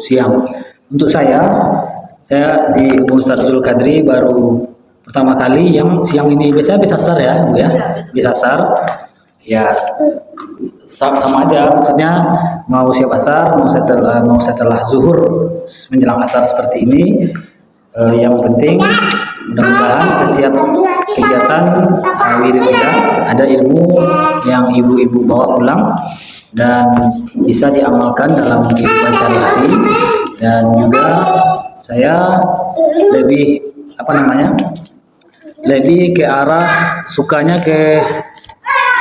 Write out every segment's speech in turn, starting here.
siang. Untuk saya di Ustadz Zulkadri baru pertama kali yang siang ini. Biasanya bisa sar ya Bu ya, bisa sar ya, sama aja maksudnya, mau siap asar mau setelah zuhur menjelang asar seperti ini. Yang penting mudah-mudahan setiap kegiatan wirid kita ada ilmu yang ibu-ibu bawa pulang dan bisa diamalkan dalam kehidupan sehari-hari. Dan juga saya lebih lebih ke arah sukanya ke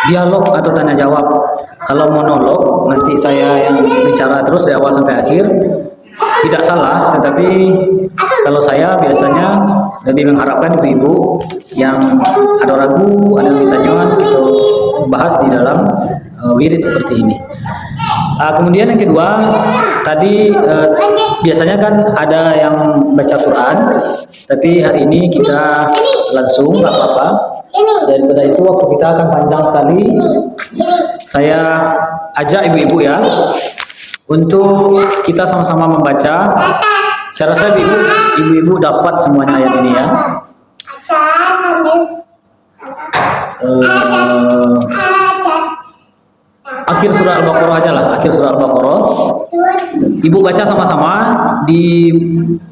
dialog atau tanya jawab. Kalau monolog nanti saya yang bicara terus dari awal sampai akhir, tidak salah, tetapi kalau saya biasanya lebih mengharapkan ibu-ibu yang ada ragu, ada yang ditanya, gitu, bahas di dalam wirid seperti ini. Kemudian yang kedua, tadi biasanya kan ada yang baca Quran, tapi hari ini kita langsung, nggak apa-apa. Daripada itu waktu kita akan panjang sekali, saya ajak ibu-ibu ya untuk kita sama-sama membaca. Saya rasa ibu-ibu dapat semuanya ayat ini ya. Akhir surah Al-Baqarah aja lah, akhir surah Al-Baqarah. Ibu baca sama-sama.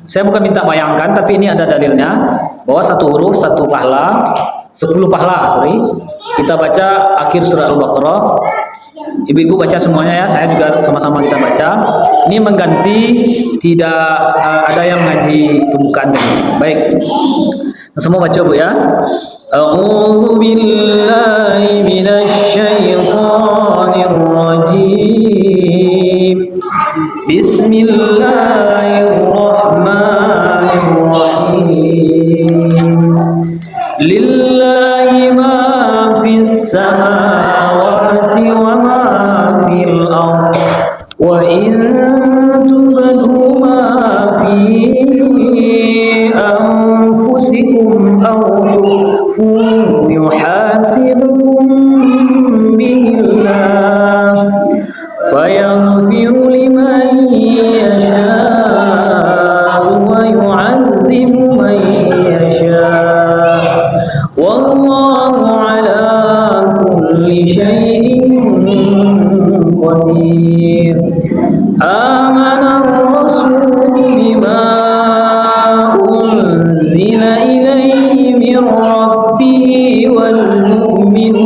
Saya bukan minta bayangkan, tapi ini ada dalilnya bahwa satu huruf satu pahala, 10 pahala. Kita baca akhir surah Al-Baqarah. Ibu-ibu baca semuanya ya, saya juga sama-sama kita baca. Ini mengganti, tidak ada yang ngaji pembukaan tadi. Baik, semua baca Bu ya. A'udzu billahi minasy syaithanir rajim. Bismillahirrahmanirrahim. Lillahi ma fis samawati wa ma fil ardh wa in tubdu ma fi anfusikum aw tukhfuhu yuhasibkum billah fayaghfiru liman yasha wa yu'adzibu man yasha wallahu ala kulli syai'in qadir. Amana ar-rasul bima unzila ilayhi min rabbihi wal mu'minun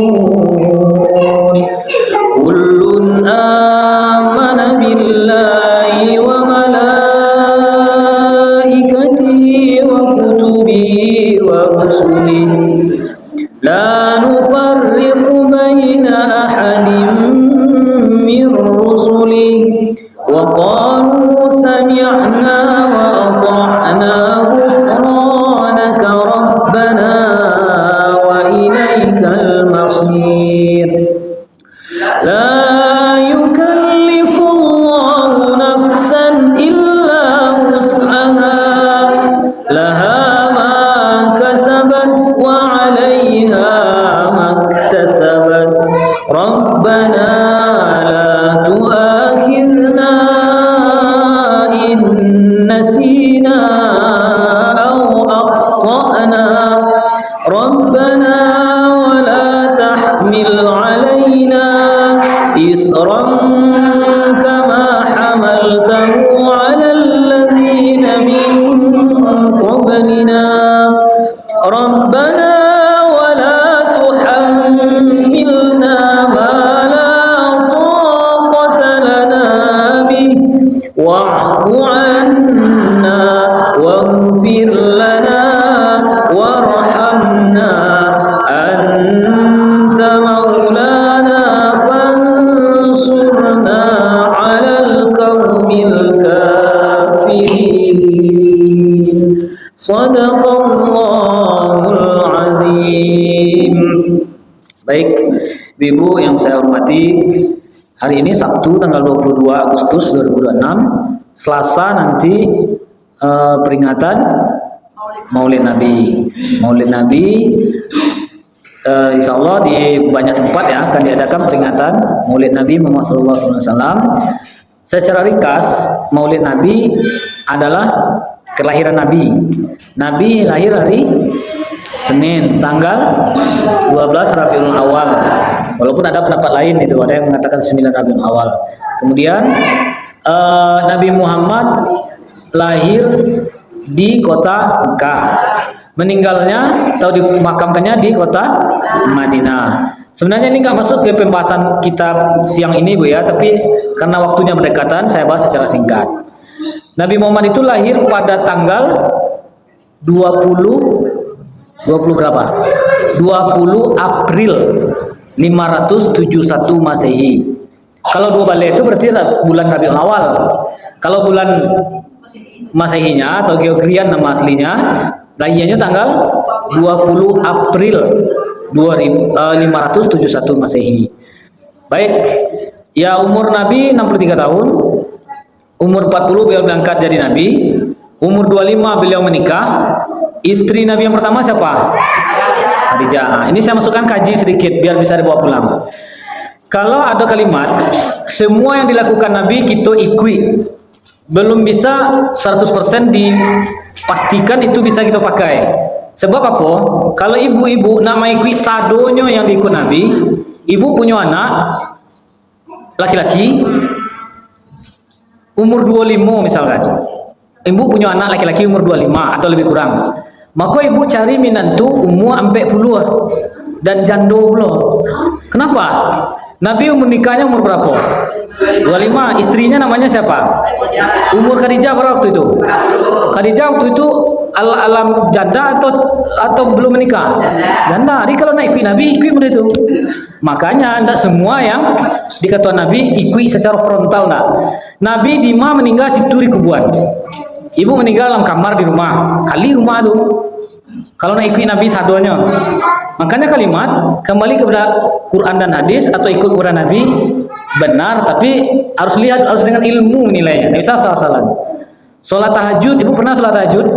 kullun amana billahi wa malaikatihi wa kutubihi wa rusulihi la nufarriqu baina ahadin min rusulihi wa qalu sami'na wa ata'na ghufranaka rabbana wa ilaikal masir. La yukallifu Allahu nafsan illa wus'aha laha ma kasabat wa 'alayha maktasabat. Rabbana la tu'akhidna in nasina aw akhtana. Rabbana wa la tahmil 'alayna isran kama hamaltahu 'ala alladhina min qablina. Rabbana wa la tuhammilna ma la taqata lana bih wa'fu 'anna waghfir lana warhamna anta maulana fansurna 'alal qaumil kafirin. Shadaqallahul azim. Baik, Ibu yang saya hormati, hari ini Sabtu tanggal 22 Agustus 2026, Selasa nanti peringatan Maulid Nabi. Maulid Nabi insya Allah di banyak tempat ya akan diadakan peringatan Maulid Nabi Muhammad SAW. Secara ringkas, Maulid Nabi adalah kelahiran Nabi. Nabi lahir hari Senin, tanggal 12 Rabiul Awal. Walaupun ada pendapat lain itu, ada yang mengatakan 9 Rabiul Awal. Kemudian Nabi Muhammad lahir di kota Mekah. Meninggalnya atau dimakamkannya di kota Madinah. Sebenarnya ini nggak masuk ke pembahasan kita siang ini Bu ya, tapi karena waktunya berdekatan saya bahas secara singkat. Nabi Muhammad itu lahir pada tanggal 20 berapa? 20 April 571 Masehi. Kalau 2 balik itu berarti bulan Rabiul Awal. Kalau bulan Masehinya atau Gregorian nama aslinya, lahirnya tanggal 20 April 571 Masehi. Baik, ya umur Nabi 63 tahun. Umur 40 beliau berangkat jadi Nabi. Umur 25 beliau menikah. Istri Nabi yang pertama siapa? Khadijah. Nah, ini saya masukkan kaji sedikit biar bisa dibawa pulang. Kalau ada kalimat semua yang dilakukan Nabi kita ikui, belum bisa 100% dipastikan itu bisa kita pakai. Sebab apa? Kalau ibu-ibu nak mengikut sadonyo yang diikut Nabi, ibu punya anak laki-laki umur 25 misalkan. Ibu punya anak laki-laki umur 25 atau lebih kurang. Maka ibu cari minantu umur 40 dan jando pula. Kenapa? Nabi menikahnya umur berapa? 25. Istrinya namanya siapa? Umur Khadijah berapa waktu itu? Khadijah waktu itu alam janda atau belum menikah? Janda. Jadi kalau nak ikut Nabi, ikut benda itu. Makanya tidak semua yang dikata Nabi ikut secara frontal nak. Nabi Dima meninggal situ di kuburan. Ibu meninggal dalam kamar di rumah. Kali rumah tu. Kalau nak ikut Nabi sadonya. Makanya kalimat kembali kepada Quran dan hadis atau ikut kepada Nabi benar, tapi harus lihat, harus dengan ilmu nilainya. Tidak bisa salah-salah. Sholat tahajud, ibu pernah sholat tahajud?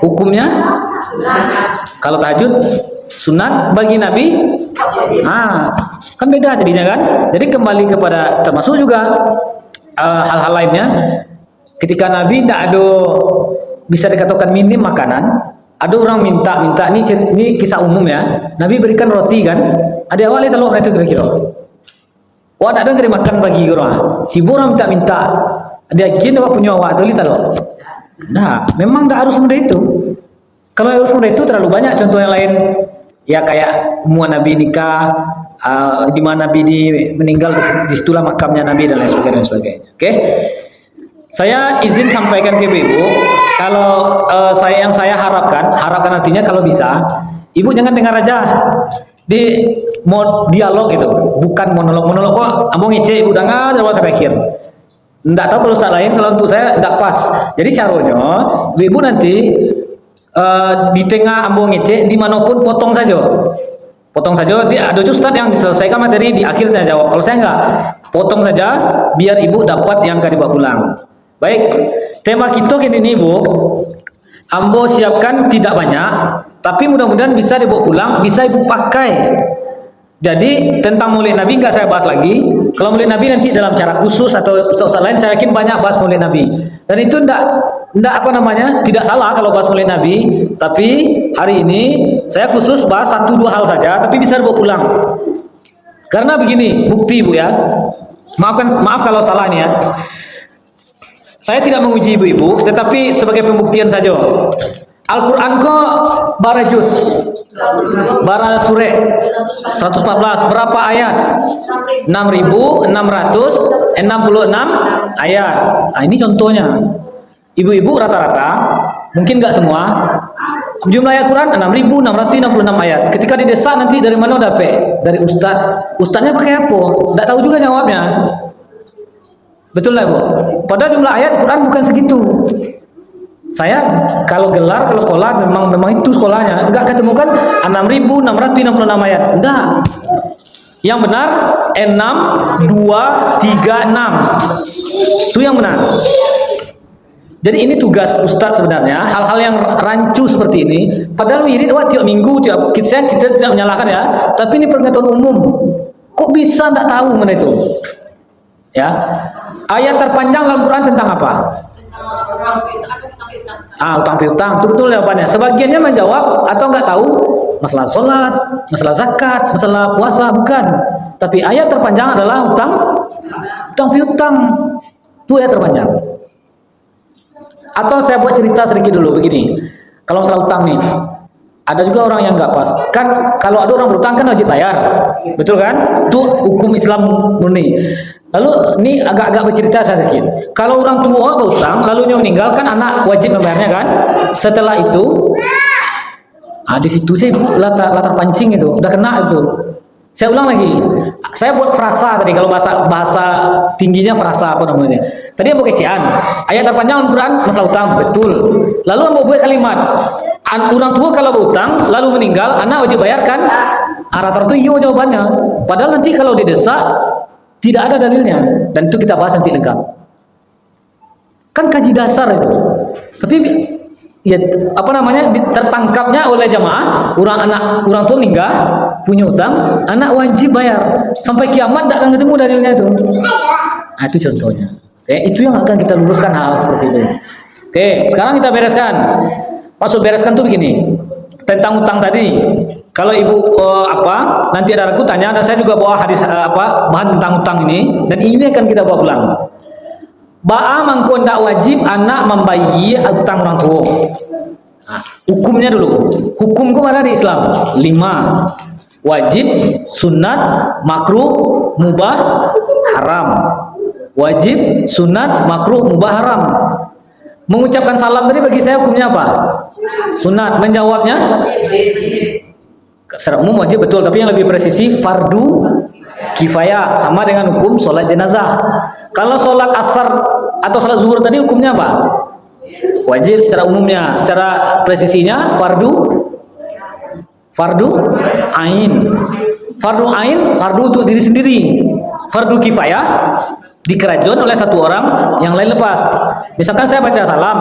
Hukumnya? Kalau tahajud sunat bagi Nabi, kan beda jadinya kan. Jadi kembali kepada termasuk juga hal-hal lainnya. Ketika Nabi tidak ada bisa dikatakan minim makanan. Ada orang minta ini kisah umum ya. Nabi berikan roti kan. Ada awalnya telur itu kira-kira. Wah tak ada yang makan bagi orang. Tiba orang minta. Dia kira awak punya awak tu telur. Nah, memang tak harus mudah itu. Kalau harus mudah itu terlalu banyak contoh yang lain. Ya kayak umur Nabi nikah, di mana Nabi meninggal di situlah makamnya Nabi dan lain sebagainya. Oke. Saya izin sampaikan ke ibu, kalau yang saya harapkan artinya kalau bisa, ibu jangan dengar aja di dialog itu, bukan monolog kok, abang ngece ibu dengar dan saya pikir, nggak tahu kalau ustaz lain, kalau untuk saya nggak pas. Jadi caranya, ibu nanti di tengah abang ngece, dimanapun potong saja. Dia ada ustaz yang diselesaikan materi di akhirnya jawab. Kalau saya nggak, potong saja biar ibu dapat yang akan dibawa pulang. Baik, tema kita kini ini Bu, ambo siapkan tidak banyak, tapi mudah-mudahan bisa dibawa pulang, bisa ibu pakai. Jadi tentang Maulid Nabi nggak saya bahas lagi. Kalau Maulid Nabi nanti dalam cara khusus atau ustaz lain, saya yakin banyak bahas Maulid Nabi. Dan itu tidak salah kalau bahas Maulid Nabi. Tapi hari ini saya khusus bahas 1-2 hal saja, tapi bisa dibawa pulang. Karena begini, bukti Bu ya. Maaf kalau salah nih ya. Saya tidak menguji ibu-ibu, tetapi sebagai pembuktian saja. Al-Quran kok bara juz, bara surah 114, berapa ayat? 6.666 ayat. Nah ini contohnya. Ibu-ibu rata-rata, mungkin nggak semua, jumlah ayat Quran 6.666 ayat. Ketika didesak nanti dari mana dapat? Dari ustadznya pakai apa? Nggak tahu juga jawabnya. Betul lah Bu. Padahal jumlah ayat Quran bukan segitu. Saya kalau sekolah memang itu sekolahnya. Enggak ketemukan 6.666 ayat. Enggak. Yang benar 6, 2, 3, 6. Itu yang benar. Jadi ini tugas Ustadz sebenarnya. Hal-hal yang rancu seperti ini. Padahal wirid tiap minggu, kita tidak menyalahkan ya. Tapi ini pengetahuan umum. Kok bisa enggak tahu mana itu? Ya. Ayat terpanjang dalam Quran tentang apa? Utang piutang. Itu betul jawabannya. Sebagiannya menjawab atau nggak tahu masalah sholat, masalah zakat, masalah puasa, bukan. Tapi ayat terpanjang adalah utang piutang. Itu ayat terpanjang. Atau saya buat cerita sedikit dulu begini. Kalau masalah utang nih, ada juga orang yang nggak pas. Kan kalau ada orang berutang kan wajib bayar, betul kan? Itu hukum Islam murni. Lalu ini agak-agak bercerita saya sedikit. Kalau orang tua berutang, lalu meninggal kan anak wajib membayarnya kan? Setelah itu, di situ saya latar pancing itu, udah kena itu. Saya ulang lagi. Saya buat frasa tadi, kalau bahasa tingginya frasa apa namanya. Tadi mau kecian. Ayat terpanjang Al-Quran masalah utang, betul. Lalu mau buat kalimat. Orang tua kalau berutang lalu meninggal, anak wajib bayarkan. Rata-rata itu iyo jawabannya. Padahal nanti kalau didesak tidak ada dalilnya, dan itu kita bahas nanti lengkap. Kan kaji dasar itu. Tapi ya apa namanya tertangkapnya oleh jamaah orang tua meninggal punya utang, anak wajib bayar sampai kiamat tidak akan ketemu dalilnya itu. Itu contohnya. Itu yang akan kita luruskan hal seperti itu. Sekarang kita bereskan. Maksud bereskan tuh begini, tentang utang tadi. Kalau ibu nanti ada ragu tanya, dan saya juga bawa hadis bahan tentang utang ini, dan ini akan kita bawa pulang. Ba'a mangko ndak wajib anak membayi utang orang tua. Hukumnya dulu. Hukum ada di Islam 5. Wajib, sunat, makruh, mubah, haram. Wajib, sunat, makruh, mubah, haram. Mengucapkan salam tadi bagi saya hukumnya apa? Sunat. Menjawabnya? Secara umum wajib betul, tapi yang lebih presisi fardu kifayah, sama dengan hukum sholat jenazah. Kalau sholat asar atau sholat zuhur tadi hukumnya apa? Wajib secara umumnya. Secara presisinya fardu ain. Fardu ain, fardu untuk diri sendiri. Fardu kifayah dikerjakan oleh satu orang, yang lain lepas. Misalkan saya baca salam,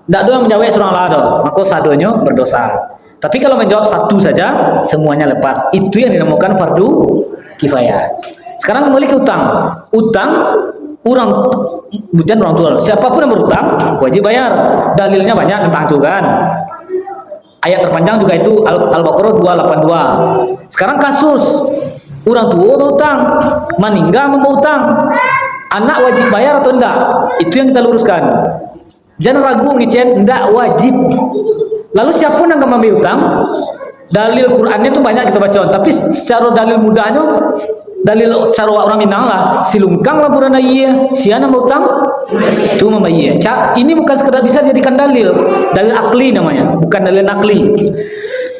tidak ada yang menjawab seorang lado, maka sadonya berdosa. Tapi kalau menjawab satu saja, semuanya lepas. Itu yang dinamakan fardu kifayah. Sekarang kembali ke utang. Utang bukan orang tua. Siapapun yang berutang wajib bayar. Dalilnya banyak tentang itu kan. Ayat terpanjang juga itu Al-Baqarah 282. Sekarang kasus orang tua berutang, meninggal memutang, anak wajib bayar atau enggak? Itu yang kita luruskan. Jangan ragu ngicen, enggak wajib. Lalu siapa yang akan membayar utang? Dalil Qurannya itu banyak kita baca, tapi secara dalil mudahnya, dalil secara orang Minang lah, silungkang lah burana iya, siana berutang, itu membayar. Ini bukan sekedar bisa dijadikan dalil akli namanya, bukan dalil nakli.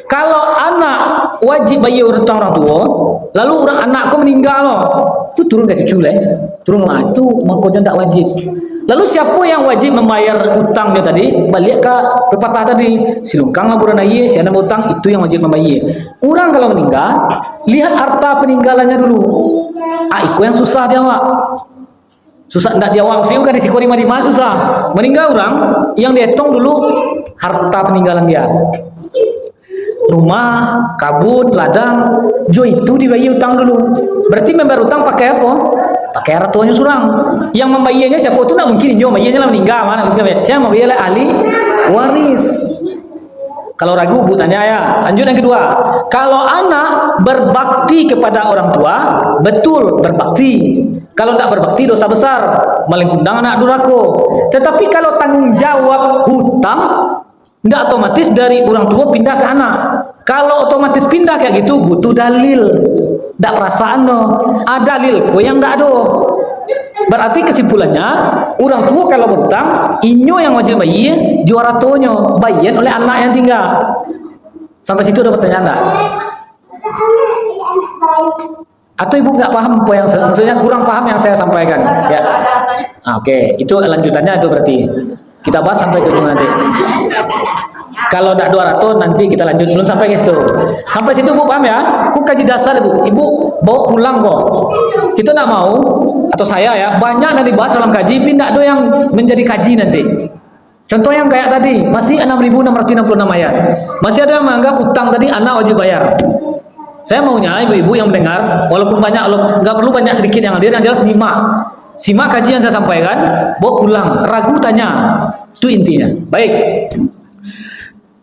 Kalau anak wajib bayar utang orang tua, lalu anakku meninggal loh, itu turun ke cucu lah, turun lah, itu makanya tidak wajib. Lalu siapa yang wajib membayar utangnya tadi? Balik ke pepatah tadi, silungkang laburan aye, siapa utang itu yang wajib membayar. Orang kalau meninggal, lihat harta peninggalannya dulu. Itu yang susah dia Pak. Susah tidak diawang sih, kan risiko 5 susah. Meninggal orang, yang dihitung dulu harta peninggalan dia. Rumah, kabut, ladang, itu dibayar utang dulu. Berarti membayar utang pakai apa? Pakai harta tuanya surang. Yang membayarnya siapa? Itu tidak mungkin membayarnya lah meninggal. Mana mungkin siapa membayar ahli waris. Kalau ragu bu tanya ya. Lanjut yang kedua. Kalau anak berbakti kepada orang tua, betul berbakti. Kalau tidak berbakti dosa besar, melengkundang anak durhaka. Tetapi kalau tanggung jawab hutang, tidak otomatis dari orang tua pindah ke anak. Kalau otomatis pindah kayak gitu butuh dalil. Tidak perasaan no. Dalil ko yang tidak ada. Berarti kesimpulannya orang tua kalau berhutang, inyo yang wajib bayar, juara tonyo bayar oleh anak yang tinggal. Sampai situ ada pertanyaan enggak? Atau ibu nggak paham apa yang maksudnya kurang paham yang saya sampaikan? Ya. Oke, itu lanjutannya itu berarti. Kita bahas sampai ke ujung nanti. Kalau tidak 200 nanti kita lanjut, belum sampai ke situ. Sampai situ Bu paham ya? Aku kaji dasar Bu. Ibu bawa pulang kok. Kita tidak mau atau saya ya banyak yang dibahas dalam kaji, tidak ada yang menjadi kaji nanti. Contoh yang kayak tadi masih 6.666 ayat. Masih ada yang menganggap utang tadi anak wajib bayar. Saya maunya ibu-ibu yang mendengar, walaupun banyak, nggak perlu banyak sedikit yang hadir, yang jelas 5. simak kajian saya sampaikan, bawa pulang, ragu tanya. Itu intinya. Baik.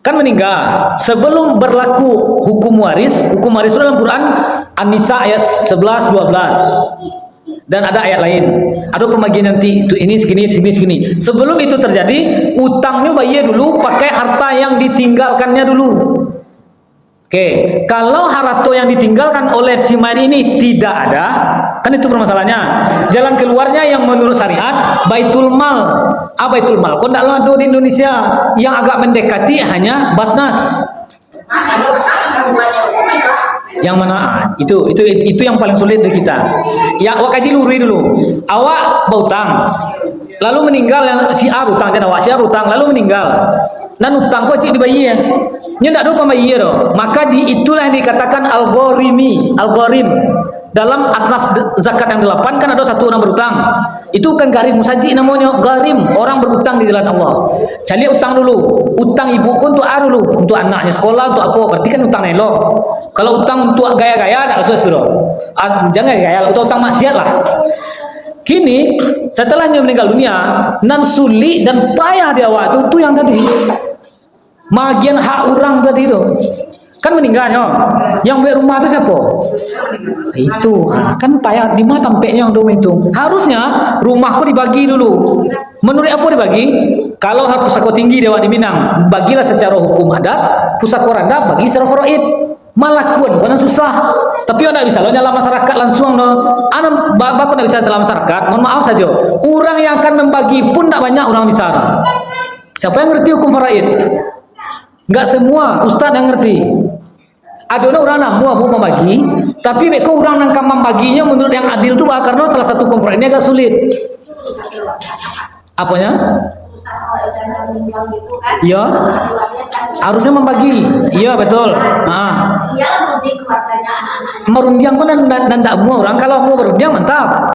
Kan meninggal sebelum berlaku hukum waris itu dalam Quran An-Nisa ayat 11 12. Dan ada ayat lain. Ada pembagian nanti itu ini segini. Sebelum itu terjadi, utangnya bayar dulu pakai harta yang ditinggalkannya dulu. Oke, kalau harta yang ditinggalkan oleh si mayat ini tidak ada, kan itu permasalahannya. Jalan keluarnya yang menurut syariat baitul mal. Baitul mal. Kok tidak ada di Indonesia yang agak mendekati hanya Basnas. Yang mana? Itu yang paling sulit dari kita. Ya, awak kaji lurui dulu. Awak berutang, lalu meninggal yang si A berutang dan awak si A berutang, lalu meninggal. Dan utang kau cik dibayar. Nya tidak ada pembayar. Maka itulah yang dikatakan algorim. Dalam asnaf zakat yang 8 kan ada satu orang berutang. Itu kan garim musaji namanya, garim, orang berutang di jalan Allah. Cari utang dulu. Utang ibu pun untuk A dulu, untuk anaknya sekolah, untuk apa? Berarti kan utang elok. Kalau utang untuk gaya-gaya tak usah dulu. Jangan gaya, utang maksiat lah. Kini setelahnya meninggal dunia, nan sulit dan payah dia waktu itu yang tadi. Bagian hak orang tadi itu. Kan meninggalnya. Yang beli rumah itu siapa? Itu. Kan payah di mana tampaknya yang dom itu. Harusnya rumahku dibagi dulu. Menurut apa dibagi? Kalau hak pusako tinggi dewa di Minang, bagilah secara hukum adat, pusako rendah bagi secara faraid. Malakuan karena susah. Tapi tidak bisa lo nyala masyarakat langsung no. Anak bapak tidak bisa nyala masyarakat. Mohon maaf saja. Orang yang akan membagi pun tidak banyak orang bisa. Siapa yang ngerti hukum faraid? Enggak semua ustaz yang ngerti. Ada orang nak mau membagi, tapi mereka orang yang akan membaginya menurut yang adil itu karena salah satu hukum faraid ini agak sulit. Apanya? Iya. Harusnya membagi. Iya betul. Merundiang pun dan tak mau orang kalau mau berundiang mantap.